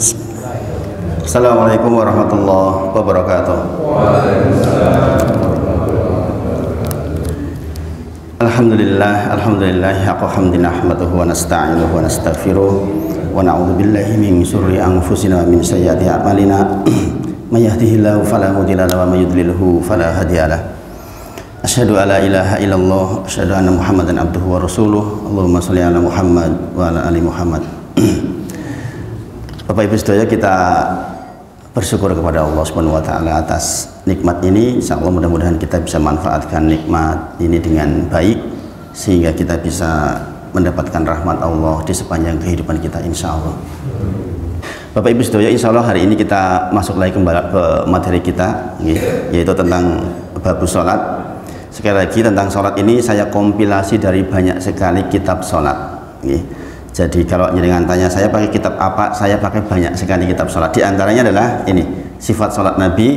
Assalamualaikum warahmatullahi wabarakatuh. Alhamdulillah haqqa hamdin nahmaduhu wa nasta'inuhu wa nastaghfiruh wa na'udzu billahi min syurri anfusina wa min sayyiati a'malina may yahdihillahu fala mudilla lahu wa may yudlilhu fala hadiyalah. Asyhadu alla ilaha illallah, asyhadu anna Muhammadan abduhu wa rasuluh. Allahumma shalli ala Muhammad wa ala ali Muhammad. Bapak Ibu saudara, kita bersyukur kepada Allah Subhanahu wa taala atas nikmat ini. Insyaallah mudah-mudahan kita bisa manfaatkan nikmat ini dengan baik sehingga kita bisa mendapatkan rahmat Allah di sepanjang kehidupan kita insyaallah. Bapak Ibu saudara, insyaallah hari ini kita masuk lagi kembali ke materi kita, yaitu tentang bab salat. Sekali lagi tentang salat ini saya kompilasi dari banyak sekali kitab salat. Jadi kalau dengan tanya saya pakai kitab apa, saya pakai banyak sekali kitab salat. Di antaranya adalah ini, Sifat Salat Nabi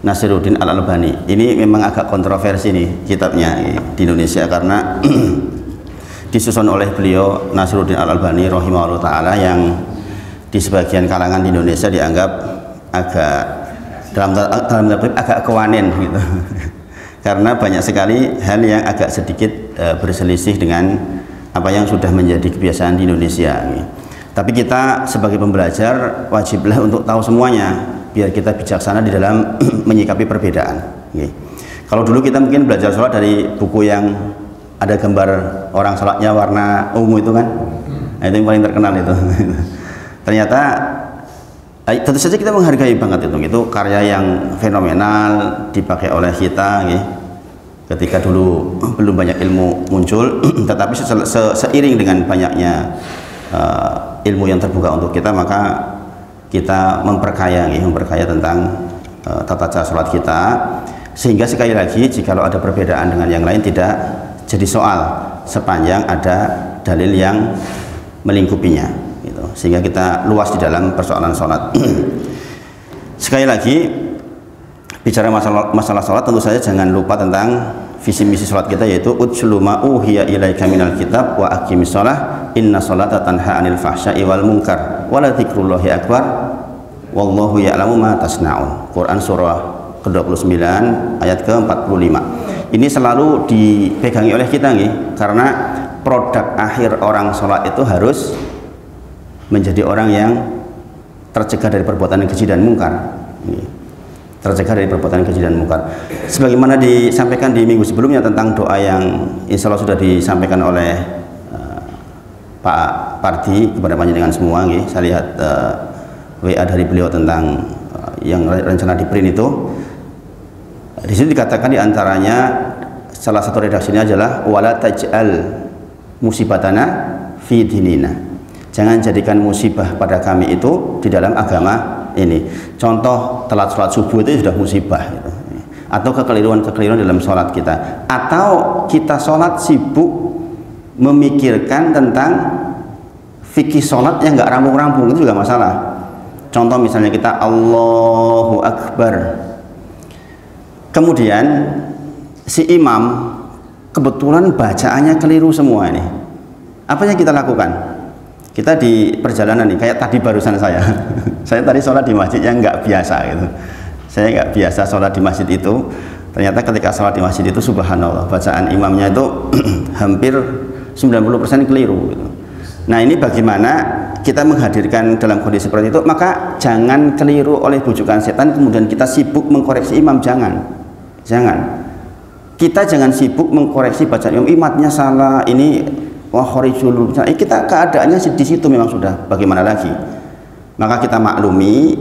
Nasiruddin Al-Albani. Ini memang agak kontroversi nih kitabnya di Indonesia karena disusun oleh beliau Nasiruddin Al-Albani rahimahullah taala, yang di sebagian kalangan di Indonesia dianggap agak dalam agak kewanen gitu. Karena banyak sekali hal yang agak sedikit berselisih dengan apa yang sudah menjadi kebiasaan di Indonesia. Tapi kita sebagai pembelajar wajiblah untuk tahu semuanya biar kita bijaksana di dalam menyikapi perbedaan. Kalau dulu kita mungkin belajar sholat dari buku yang ada gambar orang sholatnya warna ungu itu kan, nah, itu yang paling terkenal itu. Ternyata tentu saja kita menghargai banget itu karya yang fenomenal dipakai oleh kita ketika dulu belum banyak ilmu muncul. Tetapi seiring dengan banyaknya ilmu yang terbuka untuk kita, maka kita memperkaya tentang tata cara sholat kita, sehingga sekali lagi jika ada perbedaan dengan yang lain tidak jadi soal sepanjang ada dalil yang melingkupinya gitu. Sehingga kita luas di dalam persoalan sholat. Sekali lagi bicara masalah sholat, tentu saja jangan lupa tentang visi misi sholat kita, yaitu utslu ma uhiya ilaika minal kitab wa aqimis shalah inna sholata tanha 'anil fahsya'i wal munkar wa la dzikrullahi akbar wallahu ya'lamu ma tasna'un. Quran surah ke-29 ayat ke-45. Ini selalu dipegangi oleh kita karena produk akhir orang sholat itu harus menjadi orang yang tercegah dari perbuatan keji dan mungkar. Tercegah dari perbuatan keji dan mungkar. Sebagaimana disampaikan di minggu sebelumnya tentang doa yang insya Allah sudah disampaikan oleh Pak Pardi kepada panjenengan semua. Saya lihat WA dari beliau tentang yang rencana di print itu. Di sini dikatakan diantaranya salah satu redaksinya adalah wala taj'al musibatana fi dinina. Jangan jadikan musibah pada kami itu di dalam agama ini. Contoh telat sholat subuh itu sudah musibah gitu. Atau kekeliruan dalam sholat kita, atau kita sholat sibuk memikirkan tentang fikih sholat yang nggak rampung-rampung, itu juga masalah. Contoh misalnya kita Allahu Akbar, kemudian si imam kebetulan bacaannya keliru semua ini, apa yang kita lakukan? Kita di perjalanan nih, kayak tadi barusan saya tadi sholat di masjid yang nggak biasa gitu. Saya nggak biasa sholat di masjid itu. Ternyata ketika sholat di masjid itu subhanallah, bacaan imamnya itu hampir 90% keliru gitu. Nah, ini bagaimana kita menghadirkan dalam kondisi seperti itu? Maka jangan keliru oleh bujukan setan kemudian kita sibuk mengkoreksi imam. Jangan kita jangan sibuk mengkoreksi bacaan imam, imatnya salah ini, wah khorijul, kita keadaannya di situ memang sudah bagaimana lagi. Maka kita maklumi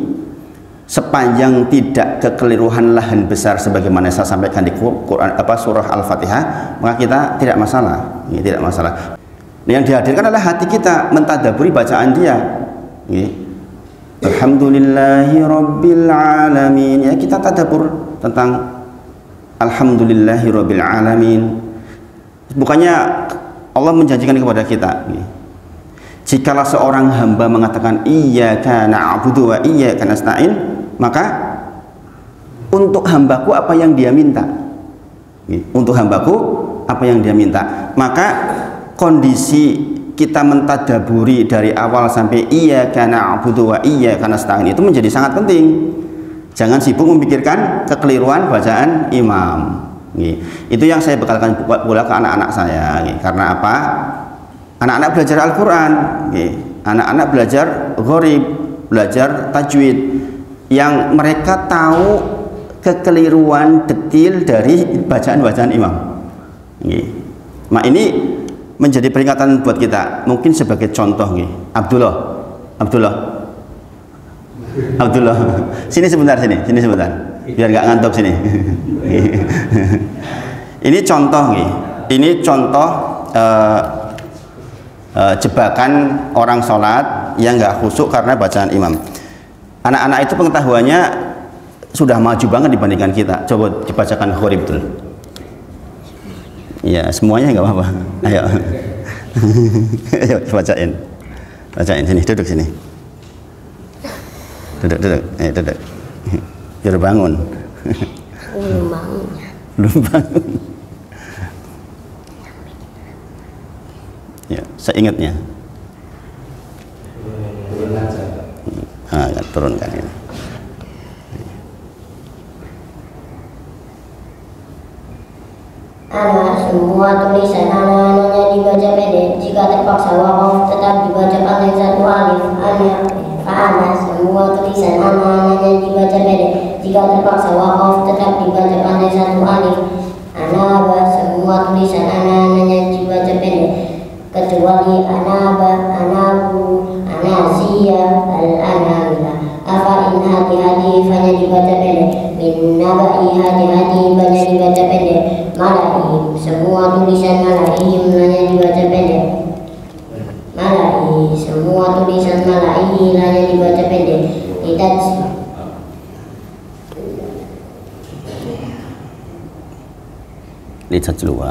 sepanjang tidak kekeliruan lahan besar sebagaimana saya sampaikan di Quran surah Al-Fatihah, maka kita tidak masalah. Tidak masalah. Yang dihadirkan adalah hati kita mentadaburi bacaan dia. Alhamdulillahi rabbil alamin. Ya, kita tadabur tentang Alhamdulillahi rabbil alamin. Bukannya Allah menjanjikan kepada kita, jikalau seorang hamba mengatakan iyyaka na'budu wa iyyaka nasta'in, maka untuk hambaku apa yang dia minta. Untuk hambaku apa yang dia minta. Maka kondisi kita mentadaburi dari awal sampai iyyaka na'budu wa iyyaka nasta'in itu menjadi sangat penting. Jangan sibuk memikirkan kekeliruan bacaan imam. Itu yang saya bekalkan pula ke anak-anak saya. Karena apa? Anak-anak belajar Al-Quran, anak-anak belajar gharib, belajar tajwid, yang mereka tahu kekeliruan detil dari bacaan-bacaan imam. Nah, ini menjadi peringatan buat kita. Mungkin sebagai contoh, Abdullah, sini sebentar, biar nggak ngantuk sini. Ini contoh, jebakan orang sholat yang nggak khusyuk karena bacaan imam. Anak-anak itu pengetahuannya sudah maju banget dibandingkan kita. Coba dibacakan gharib dulu. Ya, semuanya nggak apa-apa. Ayo. Ayo bacain. Sini, duduk sini. Duduk. Duduk. Biar bangun. Belum bangun. Ya, seingatnya. Turunkan ini. Semua tulisan anak-anaknya dibaca pendek. Jika terpaksa wakaf tetap dibaca panjang satu alif. Semua tulisan anak-anaknya dibaca pendek. Jika terpaksa wakaf tetap dibaca panjang satu alif. Semua tulisan anak-anaknya dibaca pendek kecuali anaba, anabu, anasiya, al-anamila. Afa in hati-hati hanya dibaca pendek. Min nabai hati-hati banyak dibaca pendek. Malaihim, semua tulisan malaihim hanya dibaca pendek. Malaihi, semua tulisan malaihi hanya dibaca pendek. Lihat dulu.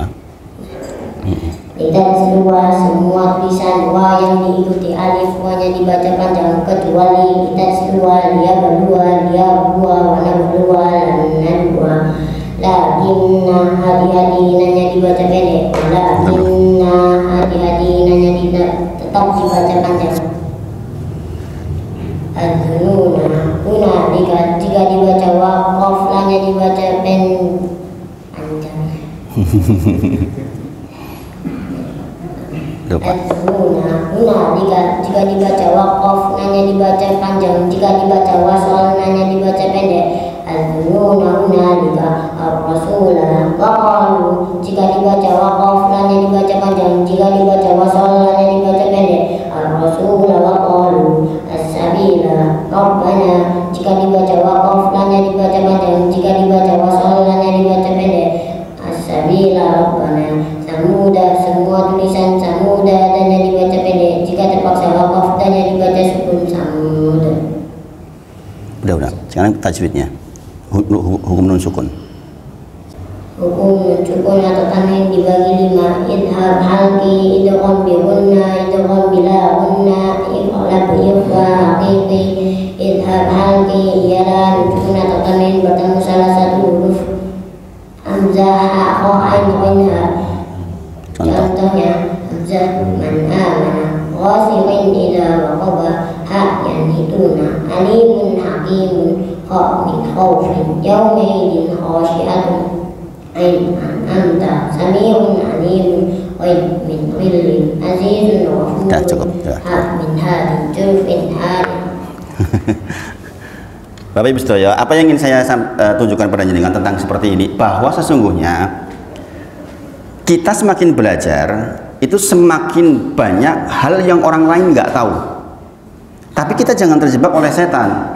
Lihat semua tulisan wa yang diikuti alif hanya dibaca panjang kecuali lihat semua dia berdua wana berdua dan dua. Lakinna hati-hati hanya dibaca pendek. Lakinna hati-hati hanya tetap dibaca panjang. Una jika dibaca waqaf hanya dibaca panjang. Jika dibaca waqaf hanya dibaca panjang. Jika dibaca wasal hanya dibaca pendek. Ar-Rasulah waqalu, jika dibaca waqaf hanya dibaca panjang. Jika dibaca wasal hanya dibaca pendek. Ar-Rasulah waqalu as-sabila Rabbana, jika dibaca waqaf hanya dibaca panjang. Jika dibaca wasal hanya dibaca pendek. As-sabila Rabbana. Samuda, semua tulisan samuda hanya dibaca pendek. Jika terpaksa waqaf hanya dibaca sukun samuda. Udah. Sekarang tajwidnya. Hukum nun sukun. Hukum nun sukun atau tanwin dibagi 5. Idhar halqi, idgham bi gunna, idgham bila gunna, iqlab ikhfa haqiqi. Idhar halqi ialah nun sukun atau tanwin bertemu salah satu huruf hamzah atau ain minha. Contohnya hamzah man amana, ghasiqin idza waqaba, ha yanhituna, alimun hakimun, min khawfin yawmaidin khashi'atun, ain anta sami'un alimun, ghaib min ghillin azizun ghafurun, ha min hadin jurfin harin. Bapak Ibu Saudara, apa yang ingin saya tunjukkan pada jenengan tentang seperti ini, bahwa sesungguhnya kita semakin belajar itu semakin banyak hal yang orang lain nggak tahu. Tapi kita jangan terjebak oleh setan.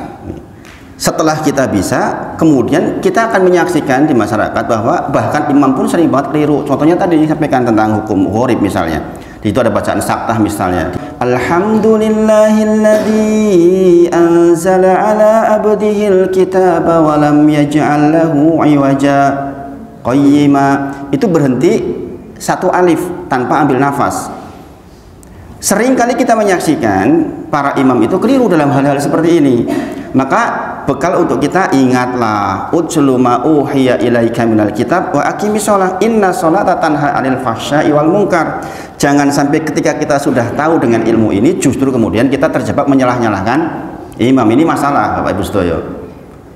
Setelah kita bisa, kemudian kita akan menyaksikan di masyarakat bahwa bahkan imam pun sering banget keliru. Contohnya tadi disampaikan tentang hukum gharib misalnya. Di itu ada bacaan saktah misalnya. Alhamdulillahilladzi anzala ala abdihil kitaba wa lam yaj'al lahu iwaja qayyima. Itu berhenti satu alif tanpa ambil nafas. Sering kali kita menyaksikan para imam itu keliru dalam hal-hal seperti ini. Maka bekal untuk kita, ingatlah, utslu ma uhiya ilaika minal kitab wa aqimis shalah inna sholata tanha 'anil fahsya'i wal munkar. Jangan sampai ketika kita sudah tahu dengan ilmu ini justru kemudian kita terjebak menyalah-nyalahkan imam. Ini masalah Bapak Ibu sedaya.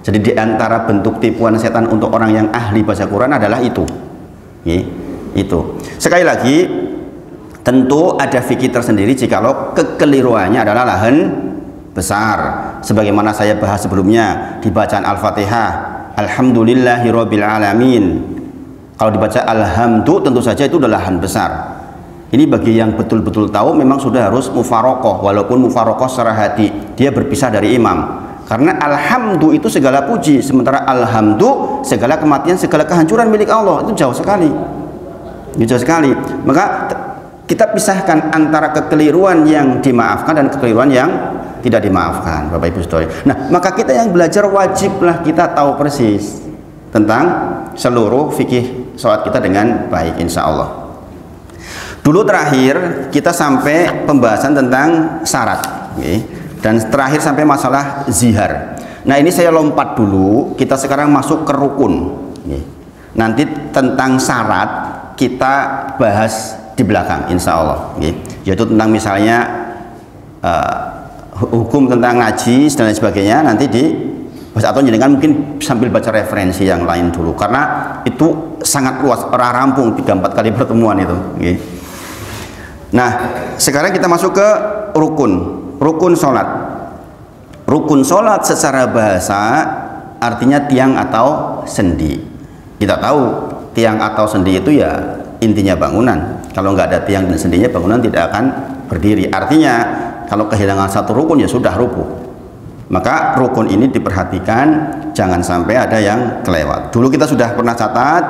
Jadi di antara bentuk tipuan setan untuk orang yang ahli baca Quran adalah itu. Itu. Sekali lagi, tentu ada fikih tersendiri jikalau kekeliruannya adalah lahan besar, sebagaimana saya bahas sebelumnya di bacaan Al-Fatihah, alhamdulillahirabbil alamin. Kalau dibaca alhamdu tentu saja itu adalah lahan besar. Ini bagi yang betul-betul tahu memang sudah harus mufarokoh, walaupun mufarokoh secara hati, dia berpisah dari imam. Karena alhamdu itu segala puji, sementara alhamdu segala kematian, segala kehancuran milik Allah. Itu jauh sekali. Jauh sekali. Maka kita pisahkan antara kekeliruan yang dimaafkan dan kekeliruan yang tidak dimaafkan, Bapak Ibu saudara. Nah, maka kita yang belajar wajiblah kita tahu persis tentang seluruh fikih sholat kita dengan baik, insya Allah. Dulu terakhir kita sampai pembahasan tentang syarat, dan terakhir sampai masalah zihar. Nah, ini saya lompat dulu, kita sekarang masuk ke rukun. Nanti tentang syarat kita bahas di belakang, insya Allah, yaitu tentang misalnya hukum tentang ngaji dan lain sebagainya nanti di atau jenengan mungkin sambil baca referensi yang lain dulu, karena itu sangat luas, rampung 3-4 kali pertemuan itu. Nah, sekarang kita masuk ke rukun sholat. Rukun sholat secara bahasa artinya tiang atau sendi. Kita tahu tiang atau sendi itu ya intinya bangunan. Kalau nggak ada tiang dan sendinya, bangunan tidak akan berdiri. Artinya kalau kehilangan satu rukun ya sudah rubuh. Maka rukun ini diperhatikan, jangan sampai ada yang kelewat. Dulu kita sudah pernah catat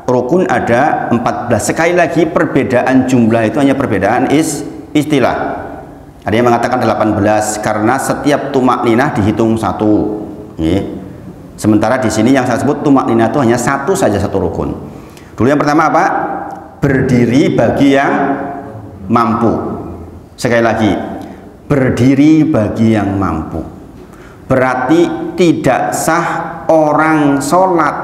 rukun ada 14. Sekali lagi perbedaan jumlah itu hanya perbedaan istilah. Ada yang mengatakan 18 karena setiap tumakninah dihitung satu. Sementara di sini yang saya sebut tumakninah itu hanya satu saja, satu rukun. Dulu yang pertama apa? Berdiri bagi yang mampu. Sekali lagi, berdiri bagi yang mampu. Berarti tidak sah orang sholat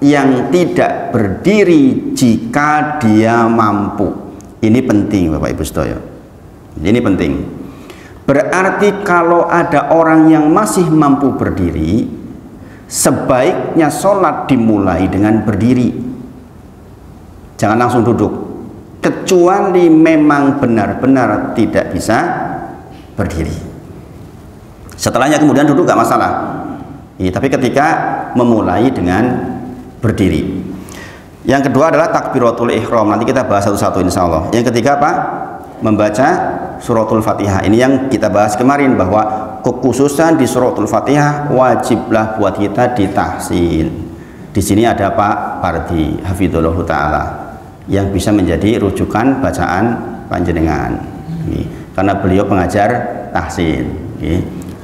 yang tidak berdiri jika dia mampu. Ini penting Bapak Ibu sedaya. Ini penting. Berarti kalau ada orang yang masih mampu berdiri, sebaiknya sholat dimulai dengan berdiri. Jangan langsung duduk, kecuali memang benar-benar tidak bisa berdiri. Setelahnya kemudian duduk gak masalah. Tapi ketika memulai dengan berdiri. Yang kedua adalah takbiratul ihram. Nanti kita bahas satu-satu insya Allah. Yang ketiga apa? Membaca suratul Fatihah. Ini yang kita bahas kemarin, bahwa kekhususan di suratul Fatihah wajiblah buat kita ditahsin. Di sini ada Pak Pardi hafidhullah taala yang bisa menjadi rujukan bacaan panjenengan, karena beliau pengajar tahsin.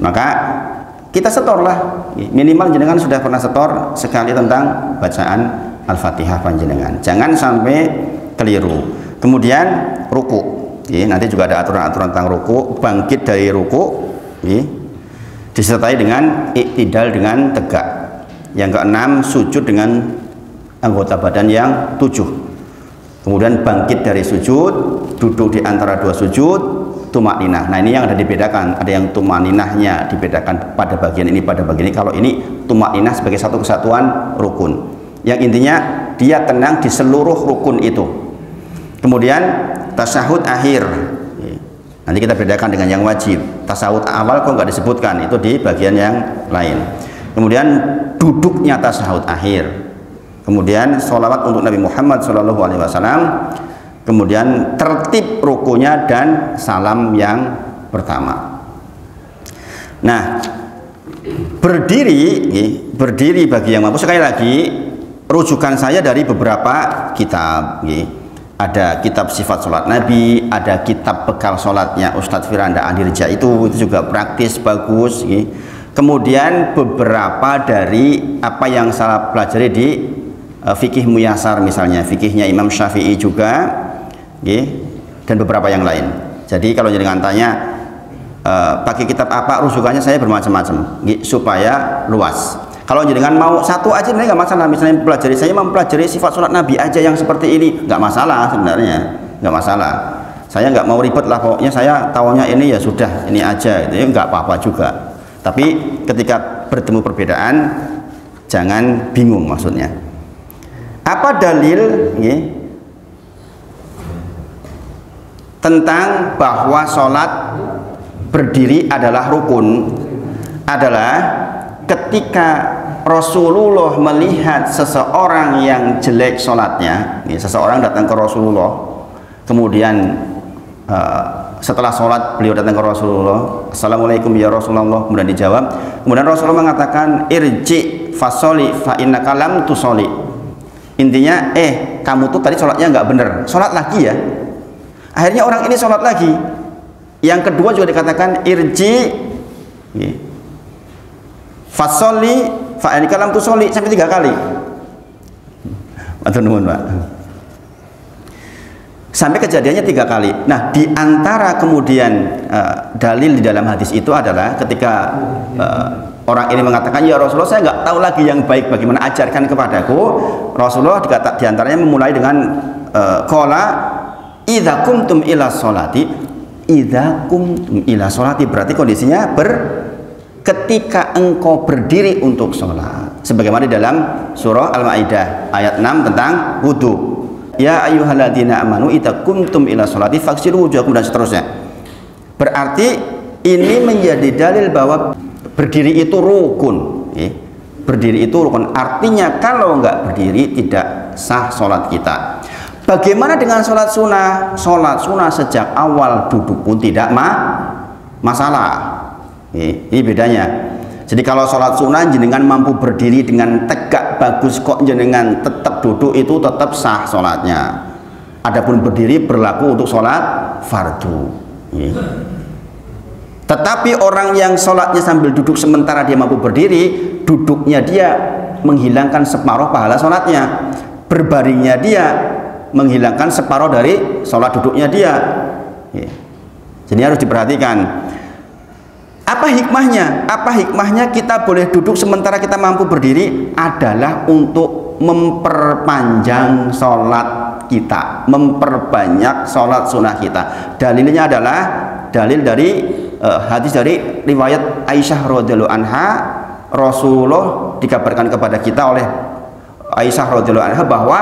Maka kita setorlah, minimal jenengan sudah pernah setor sekali tentang bacaan Al-Fatihah panjenengan, jangan sampai keliru. Kemudian ruku, nanti juga ada aturan-aturan tentang ruku. Bangkit dari ruku disertai dengan iktidal dengan tegak. Yang keenam, sujud dengan anggota badan yang 7. Kemudian bangkit dari sujud, duduk di antara dua sujud, tumakninah. Nah, ini yang ada dibedakan. Ada yang tumakninahnya dibedakan pada bagian ini, pada bagian ini. Kalau ini tumakninah sebagai satu kesatuan rukun, yang intinya dia tenang di seluruh rukun itu. Kemudian tasyahud akhir, nanti kita bedakan dengan yang wajib. Tasyahud awal kok nggak disebutkan, itu di bagian yang lain. Kemudian duduknya tasyahud akhir. Kemudian sholawat untuk Nabi Muhammad SAW. Kemudian tertib rukunya dan salam yang pertama. Nah, berdiri bagi yang mampu. Sekali lagi, rujukan saya dari beberapa kitab. Ada kitab sifat sholat Nabi, ada kitab bekal sholatnya Ustadz Firanda Andirja, itu juga praktis, bagus. Kemudian beberapa dari apa yang saya pelajari di fikih Muyasar, misalnya fikihnya Imam Syafi'i juga, dan beberapa yang lain. Jadi kalau jangan tanya pakai kitab apa, rujukannya saya bermacam-macam supaya luas. Kalau jenengan mau satu aja sebenarnya nggak masalah. Misalnya mempelajari, saya mempelajari sifat sholat Nabi aja yang seperti ini, nggak masalah sebenarnya, nggak masalah. Saya nggak mau ribet lah, pokoknya saya tahunya ini ya sudah, ini aja, itu ya nggak apa-apa juga. Tapi ketika bertemu perbedaan, jangan bingung maksudnya. Apa dalil tentang bahwa sholat berdiri adalah rukun? Adalah ketika Rasulullah melihat seseorang yang jelek sholatnya, seseorang datang ke Rasulullah, kemudian setelah sholat beliau datang ke Rasulullah, Assalamualaikum ya Rasulullah, kemudian dijawab, kemudian Rasulullah mengatakan, irji fasoli fa innaka lam tusoli. Intinya, kamu tuh tadi sholatnya nggak bener, sholat lagi ya. Akhirnya orang ini sholat lagi. Yang kedua juga dikatakan irji fasoli fa innaka lam tusoli, sampai 3 kali. Matur nuwun, Pak. Sampai kejadiannya 3 kali. Nah, di antara kemudian dalil di dalam hadis itu adalah ketika orang ini mengatakan, ya Rasulullah, saya nggak tahu lagi yang baik bagaimana, ajarkan kepadaku. Rasulullah di antaranya memulai dengan qala idza kumtum ila sholati. Idza kumtum ila sholati berarti kondisinya ketika engkau berdiri untuk sholat, sebagaimana di dalam surah Al-Maidah ayat 6 tentang wudu. Ya ayyuhalladzina amanu idza kumtum ila sholati faghsilu wujuhakum, dan seterusnya. Berarti ini menjadi dalil bahwa berdiri itu rukun. Berdiri itu rukun, artinya kalau nggak berdiri tidak sah sholat kita. Bagaimana dengan sholat sunnah? Sholat sunnah sejak awal duduk pun tidak masalah. Ini bedanya. Jadi kalau sholat sunnah jenengan mampu berdiri dengan tegak bagus, kok jenengan tetap duduk, itu tetap sah sholatnya. Adapun berdiri berlaku untuk sholat fardu. Tetapi orang yang sholatnya sambil duduk sementara dia mampu berdiri, duduknya dia menghilangkan separuh pahala sholatnya, berbaringnya dia menghilangkan separuh dari sholat duduknya dia. Jadi harus diperhatikan. Apa hikmahnya? Apa hikmahnya kita boleh duduk sementara kita mampu berdiri? Adalah untuk memperpanjang sholat kita, memperbanyak sholat sunnah kita. Dalilnya adalah dalil dari hadis dari riwayat Aisyah radhiyallahu anha. Rasulullah dikabarkan kepada kita oleh Aisyah radhiyallahu anha bahwa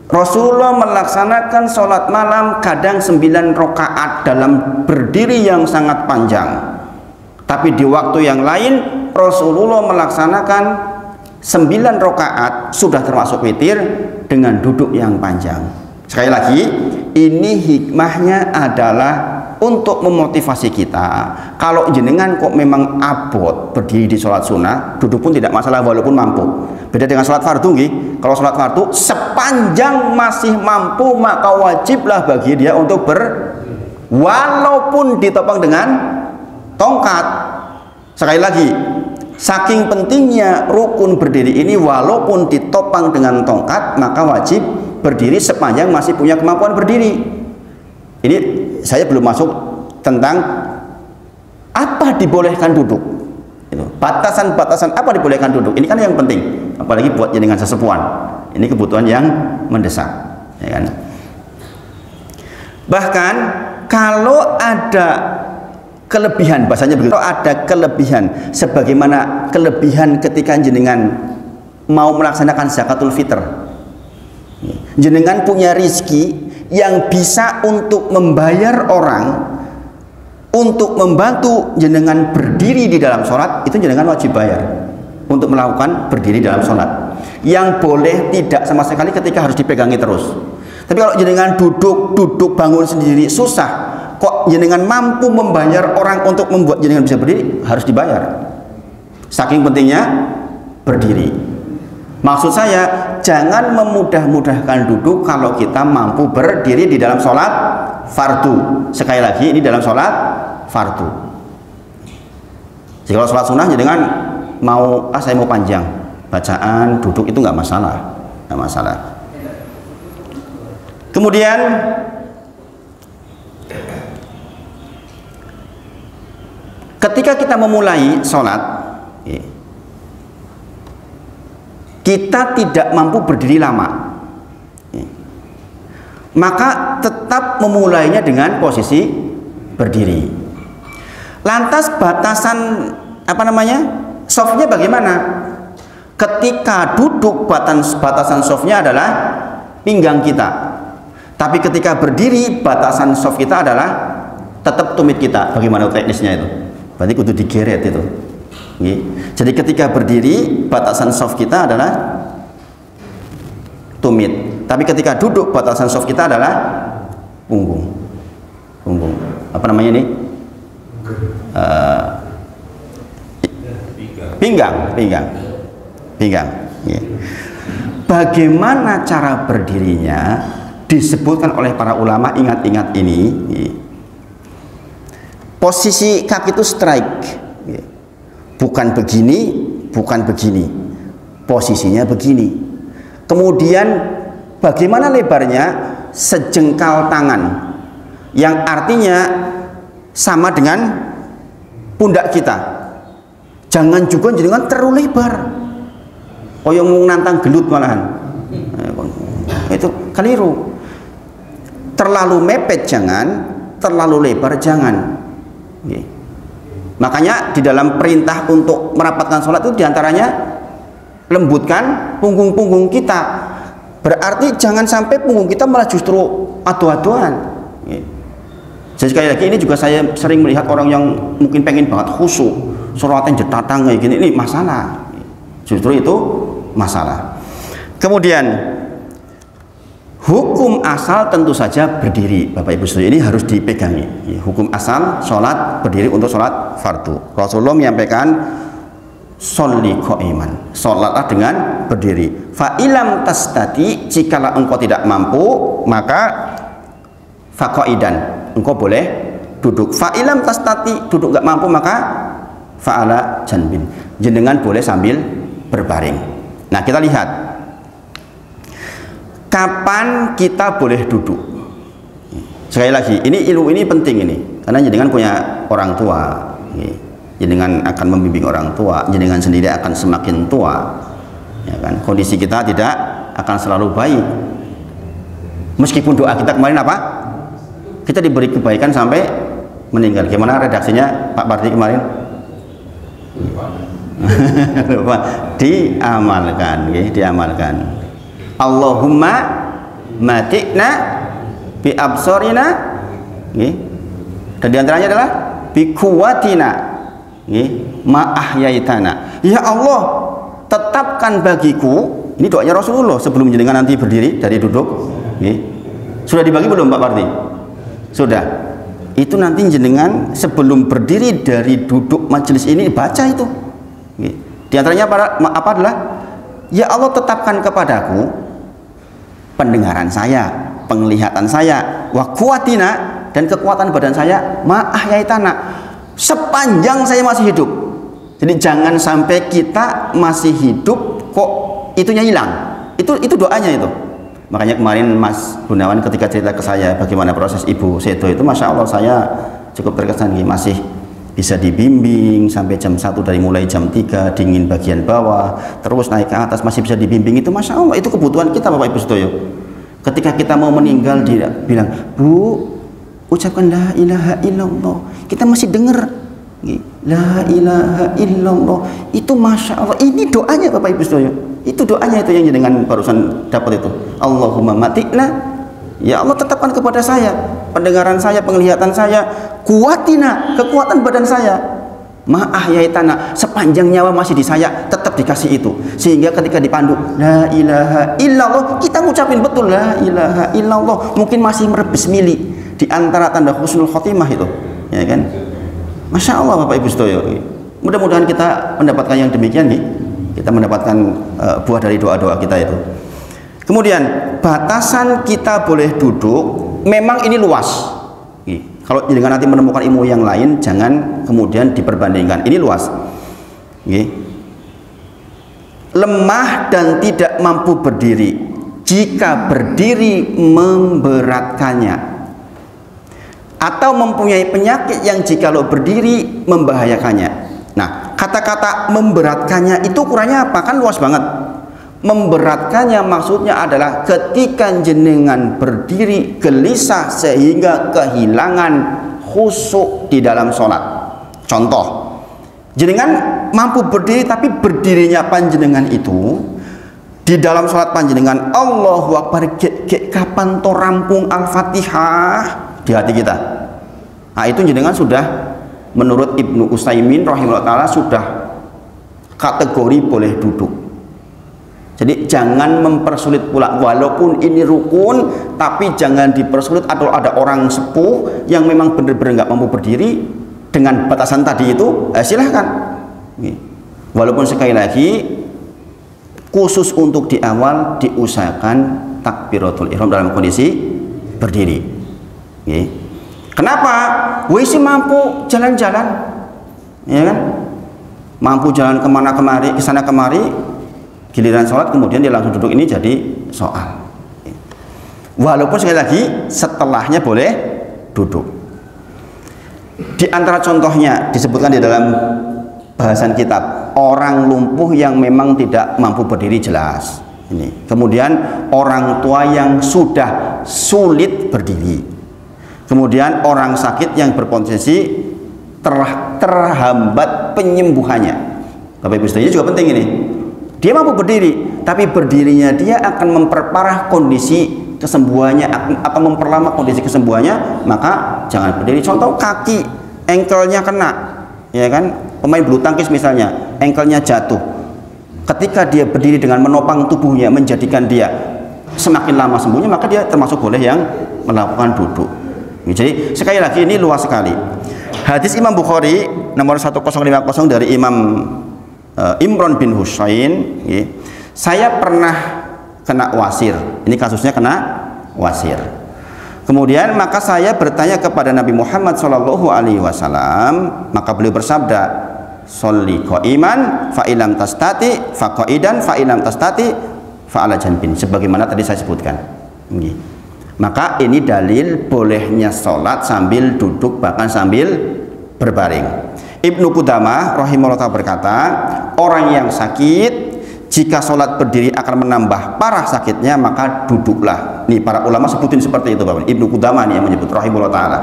Rasulullah melaksanakan sholat malam kadang 9 rakaat dalam berdiri yang sangat panjang. Tapi di waktu yang lain Rasulullah melaksanakan 9 rakaat sudah termasuk witir dengan duduk yang panjang. Sekali lagi, ini hikmahnya adalah untuk memotivasi kita. Kalau jenengan kok memang abot berdiri di sholat sunnah, duduk pun tidak masalah walaupun mampu. Beda dengan sholat fardu nggih. Kalau sholat fardu sepanjang masih mampu, maka wajiblah bagi dia untuk walaupun ditopang dengan tongkat. Sekali lagi, saking pentingnya rukun berdiri ini, walaupun ditopang dengan tongkat, maka wajib berdiri sepanjang masih punya kemampuan berdiri. Ini saya belum masuk tentang apa dibolehkan duduk. Batasan-batasan apa dibolehkan duduk. Ini kan yang penting, apalagi buat jenengan sesepuan. Ini kebutuhan yang mendesak, ya kan? Bahkan kalau ada kelebihan, bahasanya begitu, kalau ada kelebihan, sebagaimana kelebihan ketika jenengan mau melaksanakan zakatul fitr, jenengan punya rizki yang bisa untuk membayar orang, untuk membantu jenengan berdiri di dalam sholat, itu jenengan wajib bayar untuk melakukan berdiri dalam sholat. Yang boleh tidak sama sekali ketika harus dipegangi terus. Tapi kalau jenengan duduk bangun sendiri susah, kok jenengan mampu membayar orang untuk membuat jenengan bisa berdiri, harus dibayar. Saking pentingnya berdiri. Maksud saya, jangan memudah-mudahkan duduk kalau kita mampu berdiri di dalam sholat fardu. Sekali lagi, ini dalam sholat fardu. Jadi kalau sholat sunnah, jenengan mau, saya mau panjang bacaan, duduk itu nggak masalah, nggak masalah. Kemudian Ketika kita memulai sholat, kita tidak mampu berdiri lama, maka tetap memulainya dengan posisi berdiri. Lantas batasan softnya bagaimana? Ketika duduk batasan softnya adalah pinggang kita, tapi ketika berdiri batasan soft kita adalah tetap tumit kita. Bagaimana teknisnya itu? Berarti kudu digeret itu. Jadi ketika berdiri batasan soft kita adalah tumit, tapi ketika duduk batasan soft kita adalah punggung. Apa namanya ini? Pinggang. Bagaimana cara berdirinya disebutkan oleh para ulama. Ingat-ingat ini, posisi kaki itu strike, bukan begini, posisinya begini. Kemudian bagaimana lebarnya? Sejengkal tangan, yang artinya sama dengan pundak kita. Jangan juga jangan terlalu lebar, yang mau nantang gelut malahan. Itu keliru. Terlalu mepet jangan, terlalu lebar jangan. Makanya di dalam perintah untuk merapatkan sholat itu diantaranya lembutkan punggung-punggung kita. Berarti jangan sampai punggung kita malah justru adu-aduan. Jadi sekali lagi ini juga saya sering melihat orang yang mungkin pengen banget khusyuk, sholatnya jetatang kayak gini, ini masalah. Justru itu masalah. Kemudian hukum asal tentu saja berdiri, Bapak Ibu sekalian, ini harus dipegangi. Hukum asal sholat berdiri untuk sholat fardu. Rasulullah menyampaikan sholli qa'iman, sholatlah dengan berdiri. Fa ilam tastati, jikalau engkau tidak mampu maka faqaidan, engkau boleh duduk. Fa ilam tastati, duduk gak mampu maka fa'ala janbin, jenengan boleh sambil berbaring. Nah, kita lihat kapan kita boleh duduk. Sekali lagi, ini ilmu ini penting ini, karena jenengan punya orang tua, jenengan akan membimbing orang tua, jenengan sendiri akan semakin tua, ya kan? Kondisi kita tidak akan selalu baik. Meskipun doa kita kemarin apa? Kita diberi kebaikan sampai meninggal. Gimana redaksinya Pak Bardi kemarin? Diamalkan, diamalkan. Allahumma mati'na bi absorina, dan diantaranya adalah bi kuwatina ma ahyaitana. Ya Allah, tetapkan bagiku, ini doanya Rasulullah sebelum jenengan nanti berdiri dari duduk. Sudah dibagi belum Pak Parti? Sudah. Itu nanti jenengan sebelum berdiri dari duduk majelis ini baca itu. Di antaranya apa adalah, ya Allah tetapkan kepadaku pendengaran saya, penglihatan saya, wa kuwatina, dan kekuatan badan saya, ma ahyaitana, sepanjang saya masih hidup. Jadi jangan sampai kita masih hidup kok itunya hilang. Itu doanya itu. Makanya kemarin Mas Gunawan ketika cerita ke saya bagaimana proses Ibu Seto itu, Masya Allah saya cukup terkesan, masih bisa dibimbing sampai jam 1, dari mulai jam 3 dingin bagian bawah terus naik ke atas masih bisa dibimbing. Itu Masya Allah, itu kebutuhan kita Bapak Ibu Sedoyo. Ketika kita mau meninggal dia bilang, Bu, ucapkan la ilaha illallah, kita masih dengar la ilaha illallah, itu Masya Allah. Ini doanya Bapak Ibu Sedoyo, itu doanya itu yang dengan barusan dapat itu. Allahumma mati'na, ya Allah tetapkan kepada saya pendengaran saya, penglihatan saya, kuatina, kekuatan badan saya, ma ahyaitana, sepanjang nyawa masih di saya tetap dikasih itu, sehingga ketika dipandu la ilaha illallah kita ngucapin betul la ilaha illallah, mungkin masih merebis mili di antara tanda husnul khotimah itu, ya kan? Masya Allah Bapak Ibu Sedoyo, mudah-mudahan kita mendapatkan yang demikian nih, kita mendapatkan buah dari doa-doa kita itu. Kemudian batasan kita boleh duduk memang ini luas. Kalau dengan nanti menemukan ilmu yang lain, jangan kemudian diperbandingkan. Ini luas. Lemah dan tidak mampu berdiri, jika berdiri memberatkannya, atau mempunyai penyakit yang jikalau berdiri membahayakannya. Nah, kata-kata memberatkannya itu ukurannya apa? Kan luas banget. Memberatkannya maksudnya adalah ketika jenengan berdiri gelisah sehingga kehilangan khusyuk di dalam sholat. Contoh, jenengan mampu berdiri tapi berdirinya panjenengan itu di dalam sholat panjenengan Allahu Akbar, kapan to rampung Al-Fatihah di hati kita. Nah, itu jenengan sudah menurut Ibnu Utsaimin rahimahullah taala sudah kategori boleh duduk. Jadi jangan mempersulit pula, walaupun ini rukun tapi jangan dipersulit. Atau ada orang sepuh yang memang benar-benar nggak mampu berdiri dengan batasan tadi itu, silahkan. Walaupun sekali lagi khusus untuk di awal diusahakan takbiratul ihram dalam kondisi berdiri. Kenapa? Wisi mampu jalan-jalan, ya kan? Mampu jalan kemana kemari, kesana kemari. Giliran sholat kemudian dia langsung duduk, ini jadi soal. Walaupun sekali lagi setelahnya boleh duduk. Di antara contohnya disebutkan di dalam bahasan kitab, orang lumpuh yang memang tidak mampu berdiri jelas. Ini. Kemudian orang tua yang sudah sulit berdiri. Kemudian orang sakit yang berpotensi terhambat penyembuhannya. Bapak Ibu sekalian, juga penting ini. Dia mampu berdiri, tapi berdirinya dia akan memperparah kondisi kesembuhannya, akan memperlama kondisi kesembuhannya, maka jangan berdiri. Contoh kaki, engkelnya kena, ya kan? Pemain bulu tangkis misalnya, engkelnya jatuh. Ketika dia berdiri dengan menopang tubuhnya, menjadikan dia semakin lama sembuhnya, maka dia termasuk boleh yang melakukan duduk. Jadi sekali lagi ini luas sekali. Hadis Imam Bukhari nomor 1050 dari Imam Imran bin Husain, saya pernah kena wasir. Ini kasusnya kena wasir. Kemudian maka saya bertanya kepada Nabi Muhammad SAW, maka beliau bersabda, "Sholli qa'iman fa ilam tastati fa qa'idan fa ilam tastati fa ala janbin." Sebagaimana tadi saya sebutkan. Maka ini dalil bolehnya sholat sambil duduk, bahkan sambil berbaring. Ibnu Qudamah rahimahullah berkata, orang yang sakit jika sholat berdiri akan menambah parah sakitnya, maka duduklah. Nih para ulama sebutin seperti itu, Bapak. Ibnu Qudamah nih yang menyebut rahimahullah taala.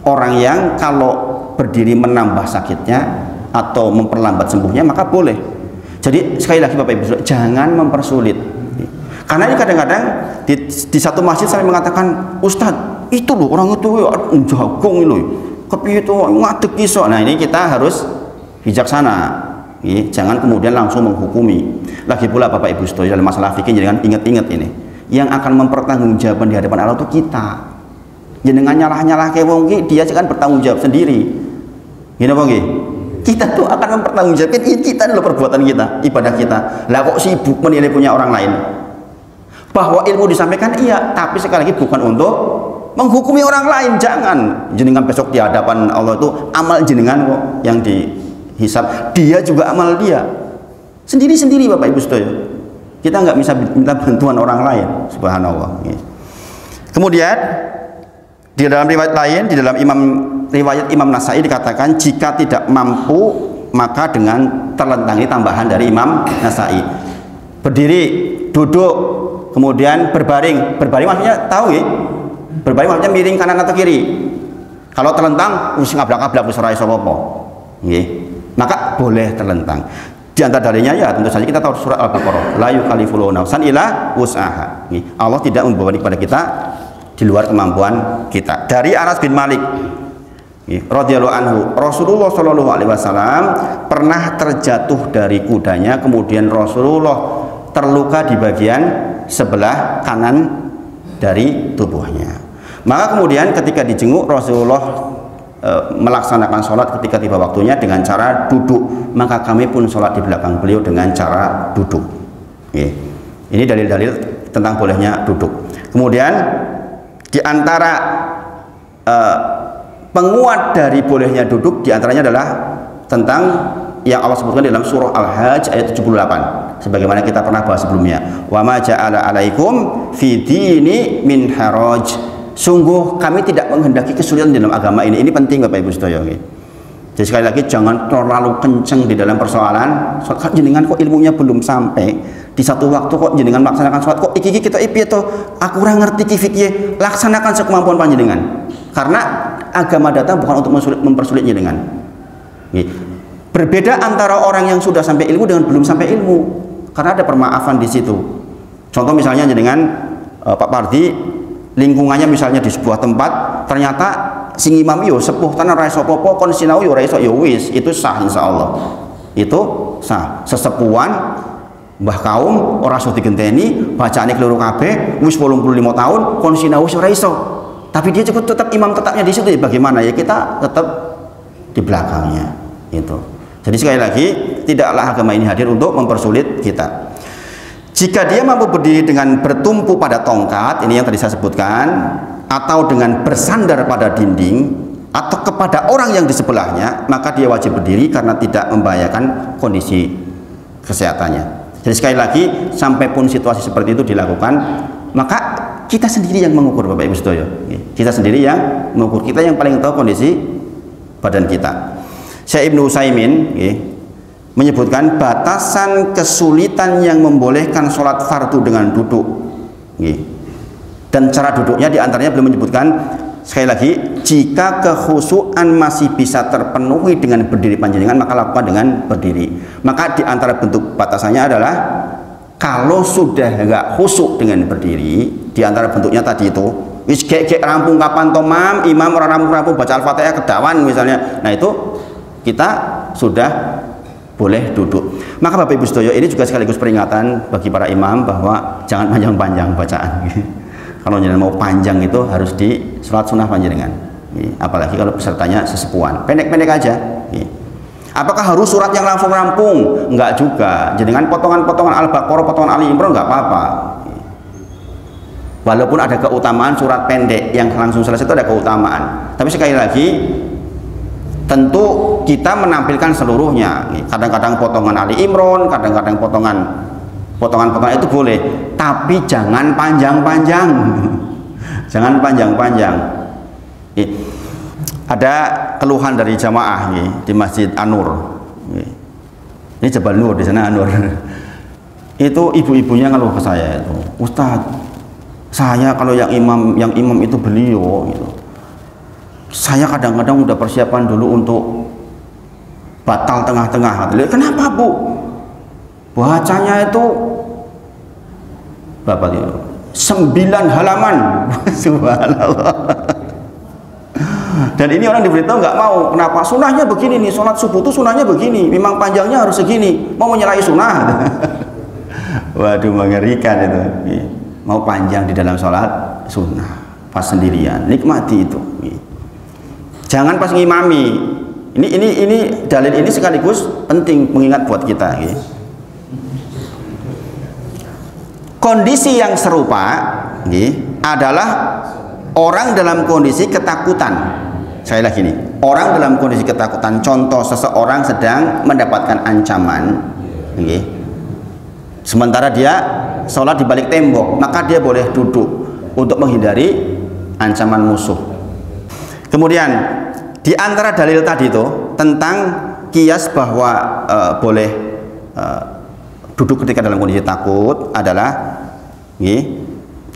Orang yang kalau berdiri menambah sakitnya atau memperlambat sembuhnya, maka boleh. Jadi sekali lagi Bapak Ibu, jangan mempersulit. Karena ini kadang-kadang di satu masjid saya mengatakan, Ustadz, itu loh orang itu jagung itu. Kepiye itu ngadeg iso. Nah, ini kita harus bijaksana. Jangan kemudian langsung menghukumi. Lagi pula Bapak Ibu sekalian, dalam masalah fikih jangan ingat-ingat ini. Yang akan mempertanggungjawabkan di hadapan Allah itu kita. Jenengan nyalah-nyalah ke wong ki, dia akan bertanggung jawab sendiri. Gini apa nggih? Kita tuh akan mempertanggungjawabkan kita loh, perbuatan kita, ibadah kita. Lah kok sibuk menilai punya orang lain? Bahwa ilmu disampaikan iya, tapi sekali lagi bukan untuk menghukumi orang lain. Jangan jenengan besok di hadapan Allah itu amal jenengan kok yang dihisab, dia juga amal dia sendiri-sendiri. Bapak Ibu sekalian, kita nggak bisa minta bantuan orang lain, subhanallah. Kemudian di dalam riwayat lain, di dalam riwayat Imam Nasai dikatakan, jika tidak mampu maka dengan terlentangi tambahan dari Imam Nasai, berdiri, duduk, kemudian berbaring. Berbaring maksudnya tahu ya? Berbaring maksudnya miring kanan atau kiri. Kalau terlentang, wis ngablak-ngablak wis ora iso apa-apa. Nggih. Maka boleh terlentang. Di antara dalilnya ya tentu saja kita tahu surat Al-Baqarah, la yukallifullahu nafsan illa wus'aha. Allah tidak membebani kepada kita di luar kemampuan kita. Dari Anas bin Malik radhiyallahu anhu, Rasulullah shallallahu alaihi wasallam pernah terjatuh dari kudanya, kemudian Rasulullah terluka di bagian sebelah kanan dari tubuhnya. Maka kemudian ketika dijenguk, Rasulullah melaksanakan sholat ketika tiba waktunya dengan cara duduk. Maka kami pun sholat di belakang beliau dengan cara duduk. Ini dalil-dalil tentang bolehnya duduk. Kemudian di antara penguat dari bolehnya duduk diantaranya adalah tentang yang Allah sebutkan dalam surah Al-Hajj ayat 78, sebagaimana kita pernah bahas sebelumnya, wa ma ja'ala alaikum fi dini min haraj, Sungguh kami tidak menghendaki kesulitan dalam agama ini. Ini penting Bapak Ibu sedaya. Jadi sekali lagi jangan terlalu kenceng di dalam persoalan. Jenengan kok ilmunya belum sampai di satu waktu kok jenengan melaksanakan sholat kok iki kita itu aku kurang ngerti fikih, laksanakan sekemampuan panjenengan. Karena agama datang bukan untuk mempersulit jenengan. Berbeda antara orang yang sudah sampai ilmu dengan belum sampai ilmu. Karena ada permaafan di situ. Contoh misalnya jenengan Pak Pardi, lingkungannya misalnya di sebuah tempat ternyata sing imam yo sepuh tenan ra iso apa-apa kon sinau yo ra iso yo wis, itu sah insyaallah. Itu sah. Sesepuhan mbah kaum ora iso digenteni, bacaane keloro kabeh, wis 85 tahun kon sinau ora iso. Tapi dia cukup tetap imam tetapnya di situ, ya bagaimana ya, kita tetap di belakangnya itu. Jadi sekali lagi tidaklah agama ini hadir untuk mempersulit kita. Jika dia mampu berdiri dengan bertumpu pada tongkat, ini yang tadi saya sebutkan, atau dengan bersandar pada dinding atau kepada orang yang di sebelahnya, maka dia wajib berdiri karena tidak membahayakan kondisi kesehatannya. Jadi sekali lagi, sampai pun situasi seperti itu dilakukan, maka kita sendiri yang mengukur Bapak Ibu sedaya. Kita sendiri yang mengukur, kita yang paling tahu kondisi badan kita. Syekh Ibnu Utsaimin menyebutkan batasan kesulitan yang membolehkan sholat fardu dengan duduk. Dan cara duduknya diantaranya belum menyebutkan, sekali lagi, jika kekhusyuan masih bisa terpenuhi dengan berdiri panjenengan, maka lakukan dengan berdiri. Maka diantara bentuk batasannya adalah kalau sudah nggak khusyuk dengan berdiri, diantara bentuknya tadi itu, wis gek rampung kapan tomam, imam orang rampung baca al-fatihah kedawan misalnya, nah itu kita sudah boleh duduk. Maka Bapak Ibu sedaya, ini juga sekaligus peringatan bagi para imam bahwa jangan panjang-panjang bacaan. Kalau jenengan mau panjang itu harus di sholat sunnah panjenengan. Apalagi kalau pesertanya sesepuhan, pendek-pendek aja. Apakah harus surat yang langsung rampung? Enggak juga. Jenengan potongan-potongan Al-Baqarah, potongan Ali Imran enggak apa-apa. Walaupun ada keutamaan surat pendek yang langsung selesai itu ada keutamaan. Tapi sekali lagi, tentu kita menampilkan seluruhnya. Kadang-kadang potongan Ali Imran, kadang-kadang potongan-potongan itu boleh, tapi jangan panjang-panjang. Jangan panjang-panjang. Ada keluhan dari jamaah di Masjid An-Nur. Ini Jabal Nur, di sana An-Nur. Itu ibu-ibunya ngeluh ke saya itu, Ustadz, saya kalau yang imam itu beliau gitu. Saya kadang-kadang udah persiapan dulu untuk batal tengah-tengah. Kenapa Bu? Bacanya itu berapa itu? 9 halaman. Subhanallah. Dan ini orang diberitahu nggak mau. Kenapa? Sunahnya begini nih, sholat subuh tuh sunahnya begini, memang panjangnya harus segini. Mau menyalahi sunnah? Waduh, mengerikan itu. Mau panjang di dalam sholat sunnah, pas sendirian, nikmati itu. Jangan pas ngimami. Ini dalil ini sekaligus penting mengingat buat kita. Kondisi yang serupa adalah orang dalam kondisi ketakutan. Saya lagi nih, orang dalam kondisi ketakutan. Contoh, seseorang sedang mendapatkan ancaman, sementara dia sholat di balik tembok, maka dia boleh duduk untuk menghindari ancaman musuh. Kemudian di antara dalil tadi itu tentang kias bahwa boleh duduk ketika dalam kondisi takut adalah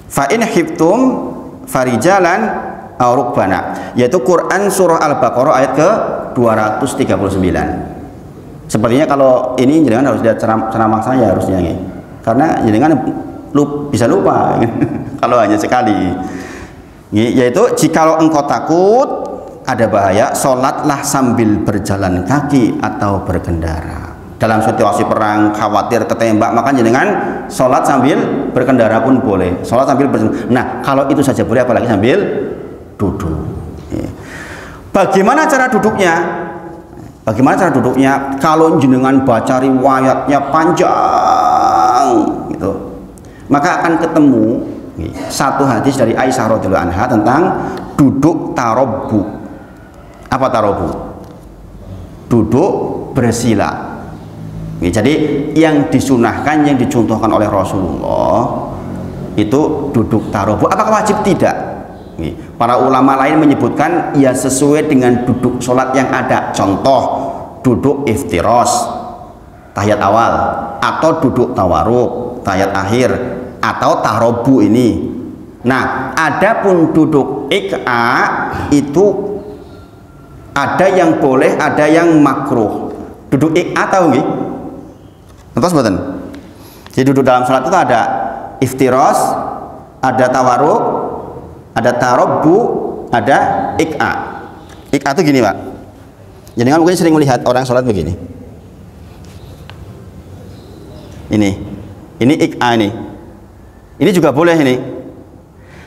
fa in khiftum farijalan aw rukbana, yaitu Quran surah Al-Baqarah ayat ke 239. Sepertinya kalau ini jangan harus lihat ceramah saya harusnya karena jangan bisa lupa kalau hanya sekali. Yaitu jikalau engkau takut ada bahaya, sholatlah sambil berjalan kaki atau berkendara. Dalam situasi perang, khawatir ketembak, maka jenengan sholat sambil berkendara pun boleh. Sholat sambil berjalan. Nah, kalau itu saja boleh, apalagi sambil duduk. Bagaimana cara duduknya? Bagaimana cara duduknya? Kalau jenengan baca riwayatnya panjang, gitu, maka akan ketemu satu hadis dari Aisyah radhiyallahu anha tentang duduk tarobbu. Apa tarobbu? Duduk bersila. Jadi yang disunahkan, yang dicontohkan oleh Rasulullah itu duduk tarobbu. Apakah wajib? Tidak. Para ulama lain menyebutkan ya sesuai dengan duduk sholat yang ada. Contoh, duduk iftiros, tahiyat awal, atau duduk tawaruk, tahiyat akhir, atau tarobu ini. Nah, adapun duduk ik'a itu ada yang boleh, ada yang makruh. Duduk ik'a tahu nggih? Ngertos mboten? Jadi duduk dalam sholat itu ada iftiros, ada tawaruk, ada tarobu, ada ik'a. Ik'a itu gini Pak. Jadi kan mungkin sering melihat orang sholat begini. Ini ik'a ini. Ini juga boleh ini.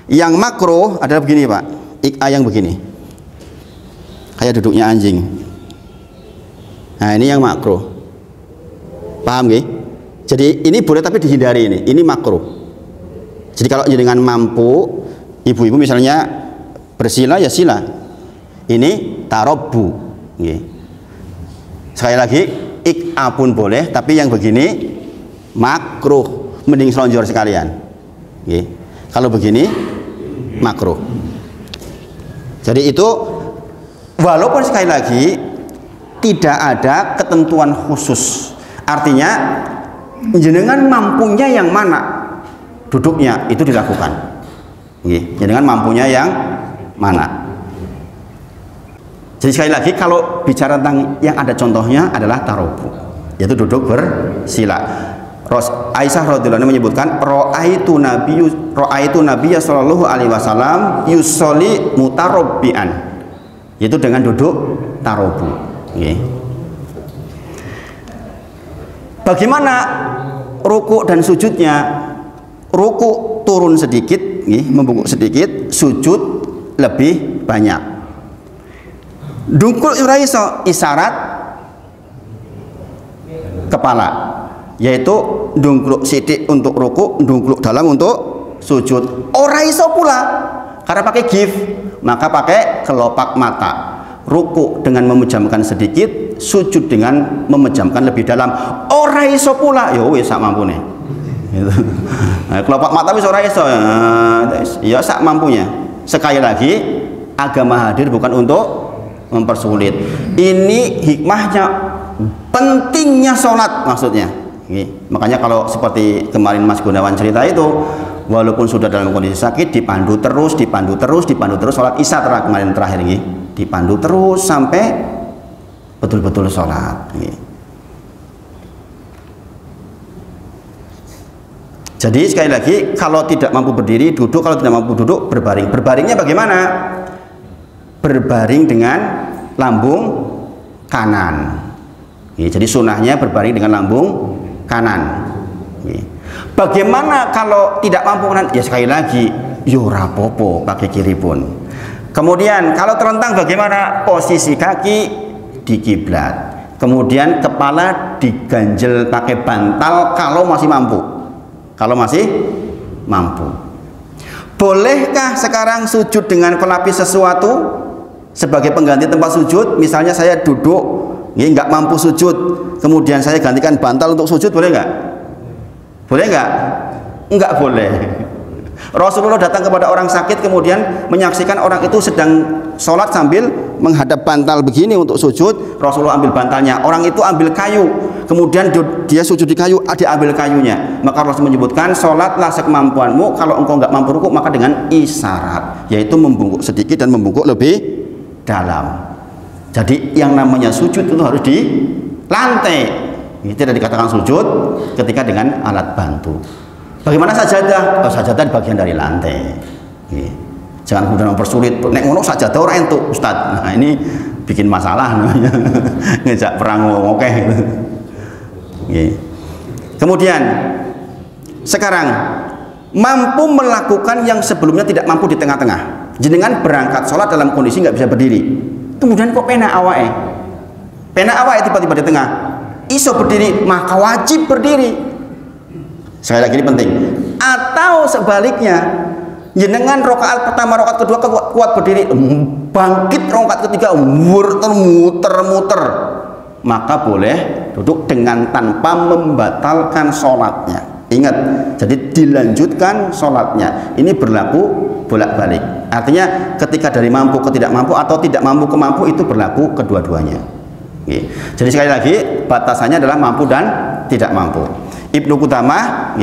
Yang makruh adalah begini Pak. Ik'a yang begini. Kayak duduknya anjing. Nah ini yang makruh. Paham nggih? Jadi ini boleh tapi dihindari ini. Ini makruh. Jadi kalau jenengan mampu, ibu-ibu misalnya bersila ya sila. Ini tarobu. Sekali lagi, ik'a pun boleh, tapi yang begini makruh. Mending selonjor sekalian. Kalau begini makruh. Jadi itu walaupun sekali lagi tidak ada ketentuan khusus. Artinya jenengan mampunya yang mana duduknya itu dilakukan. Jenengan mampunya yang mana. Jadi sekali lagi kalau bicara tentang yang ada contohnya adalah tarobu, yaitu duduk bersila. Aisyah radhiyallahu anha menyebutkan ra'aitu nabiyya sallallahu alaihi wasallam yusolli mutarabbian, yaitu dengan duduk tarobu. Bagaimana ruku dan sujudnya? Ruku turun sedikit, membungkuk sedikit, sujud lebih banyak. Dungkul ora iso, isyarat kepala, yaitu dungkluk sidik untuk ruku, dungkluk dalam untuk sujud. Ora iso pula karena pakai gif, maka pakai kelopak mata. Ruku dengan memejamkan sedikit, sujud dengan memejamkan lebih dalam. Ora iso pula, ya wis sak mampune. Gitu. Nah, kelopak mata wis ora iso, ya sak mampunya. Sekali lagi, agama hadir bukan untuk mempersulit. Ini hikmahnya, pentingnya sholat maksudnya. Makanya kalau seperti kemarin Mas Gunawan cerita itu, walaupun sudah dalam kondisi sakit, dipandu terus sholat isya kemarin terakhir ini, dipandu terus sampai betul-betul sholat. Jadi sekali lagi, kalau tidak mampu berdiri duduk, kalau tidak mampu duduk berbaring. Berbaringnya bagaimana? Berbaring dengan lambung kanan. Jadi sunnahnya berbaring dengan lambung kanan. Bagaimana kalau tidak mampu kanan? Ya sekali lagi, yo rapopo pakai kiri pun. Kemudian kalau terlentang bagaimana? Posisi kaki di kiblat. Kemudian kepala diganjel pakai bantal kalau masih mampu. Kalau masih mampu. Bolehkah sekarang sujud dengan pelapis sesuatu sebagai pengganti tempat sujud? Misalnya saya duduk, nggak mampu sujud, kemudian saya gantikan bantal untuk sujud, boleh nggak? Boleh nggak? Nggak boleh. Rasulullah datang kepada orang sakit, kemudian menyaksikan orang itu sedang sholat sambil menghadap bantal begini untuk sujud. Rasulullah ambil bantalnya, orang itu ambil kayu, kemudian dia sujud di kayu, dia ambil kayunya. Maka Rasul menyebutkan, sholatlah sekemampuanmu, kalau engkau nggak mampu rukuk maka dengan isyarat, yaitu membungkuk sedikit dan membungkuk lebih dalam. Jadi yang namanya sujud itu harus di lantai. Ini tidak dikatakan sujud ketika dengan alat bantu. Bagaimana sajadah? Sajadah bagian dari lantai. Jangan kemudian mempersulit. Nek ngono sajadah ora entuk, Ustaz. Nah, ini bikin masalah namanya. Ngejak perang oke. Kemudian sekarang mampu melakukan yang sebelumnya tidak mampu di tengah-tengah. Jenengan berangkat sholat dalam kondisi nggak bisa berdiri. Kemudian kok pena awake? Pena awake tiba-tiba di tengah. Iso berdiri, maka wajib berdiri. Sekali lagi ini penting. Atau sebaliknya, jenengan rokaat pertama, rokaat kedua kuat berdiri, bangkit rokaat ketiga, muter-muter, maka boleh duduk dengan tanpa membatalkan sholatnya. Ingat, jadi dilanjutkan sholatnya. Ini berlaku bolak-balik. Artinya ketika dari mampu ke tidak mampu atau tidak mampu ke mampu itu berlaku kedua-duanya. Jadi sekali lagi batasannya adalah mampu dan tidak mampu. Ibnu Qudamah,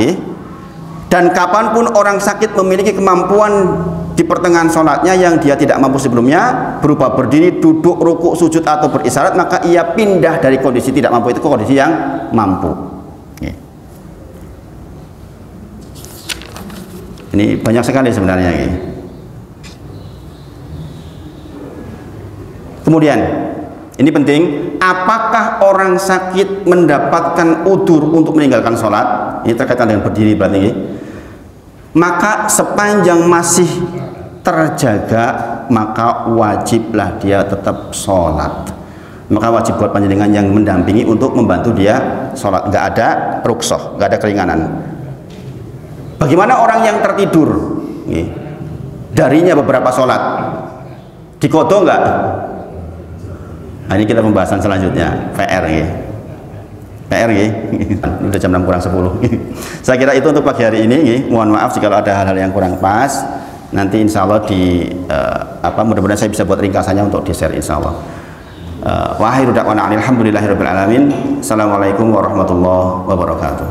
dan kapanpun orang sakit memiliki kemampuan di pertengahan sholatnya yang dia tidak mampu sebelumnya, berupa berdiri, duduk, rukuk, sujud atau berisyarat, maka ia pindah dari kondisi tidak mampu itu ke kondisi yang mampu. Ini banyak sekali sebenarnya. Kemudian ini penting, apakah orang sakit mendapatkan udzur untuk meninggalkan sholat? Ini terkaitan dengan berdiri berarti. Maka sepanjang masih terjaga, maka wajiblah dia tetap sholat. Maka wajib buat panjenengan yang mendampingi untuk membantu dia sholat. Nggak ada rukhsah, nggak ada keringanan. Bagaimana orang yang tertidur? Darinya beberapa sholat, dikodok nggak? Nah, ini kita pembahasan selanjutnya, PR udah jam 6 kurang 10. Saya kira itu untuk pagi hari ini. Mohon maaf jika ada hal-hal yang kurang pas. Nanti insya Allah mudah-mudahan saya bisa buat ringkasannya untuk di-share insya Allah. Wa akhiru da'wana alhamdulillahirabbil alamin. Assalamualaikum warahmatullahi wabarakatuh.